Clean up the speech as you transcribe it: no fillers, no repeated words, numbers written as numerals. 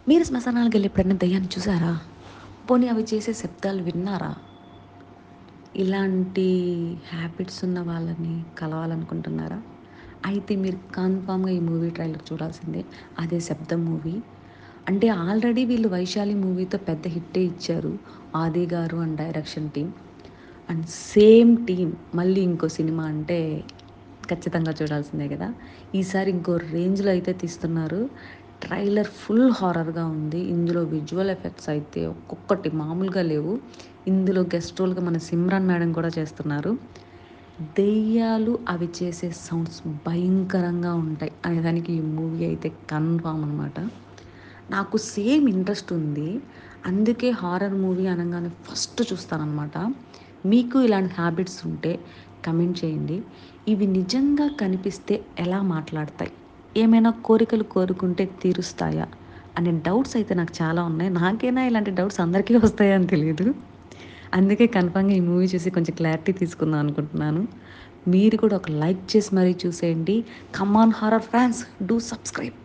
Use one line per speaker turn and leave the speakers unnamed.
మీరు శ్మశానాలకెళ్ళి ఎప్పుడైనా దెయ్యాన్ని చూసారా? పోనీ అవి చేసే శబ్దాలు విన్నారా? ఇలాంటి హ్యాబిట్స్ ఉన్న వాళ్ళని కలవాలనుకుంటున్నారా? అయితే మీరు కన్ఫామ్‌గా ఈ మూవీ ట్రైలర్ చూడాల్సిందే. అదే 'శబ్దం' మూవీ. అంటే ఆల్రెడీ వీళ్ళు 'వైశాలి' మూవీతో పెద్ద హిట్టే ఇచ్చారు. 'ఆది' గారు and direction team. And same team మళ్ళీ ఇంకో సినిమా అంటే ఖచ్చితంగా చూడాల్సిందే కదా! ఈసారి ఇంకో రేంజ్‌లో అయితే తీస్తున్నారు. ట్రైలర్ ఫుల్ హారర్‌గా ఉంది. ఇందులో విజువల్ ఎఫెక్ట్స్ అయితే ఒక్కొక్కటి మామూలుగా లేవు. ఇందులో గెస్ట్ రోల్‌గా మన 'సిమ్రాన్' మేడం కూడా చేస్తున్నారు. దెయ్యాలు అవి చేసే సౌండ్స్ భయంకరంగా ఉంటాయి అనేదానికి ఈ మూవీ అయితే కన్ఫామ్ అనమాట. నాకు సేమ్ ఇంట్రెస్ట్ ఉంది. అందుకే హారర్ మూవీ అనంగానే ఫస్ట్ చూస్తాననమాట. మీకు ఇలాంటి హ్యాబిట్స్ ఉంటే కమెంట్ చేయండి. ఇవి నిజంగా కనిపిస్తే ఎలా మాట్లాడతాయి? ఏమైనా కోరికలు కోరుకుంటే తీరుస్తాయా? అనే డౌట్స్ అయితే నాకు చాలా ఉన్నాయి. నాకైనా ఇలాంటి డౌట్స్ అందరికీ వస్తాయా అని తెలీదు. అందుకే కన్ఫర్మ్‌గా ఈ మూవీ చూసి కొంచెం క్లారిటీ తీసుకుందాం అనుకుంటున్నాను. మీరు కూడా ఒక లైక్ చేసి మరీ చూసేయండి. Come on horror fans do subscribe.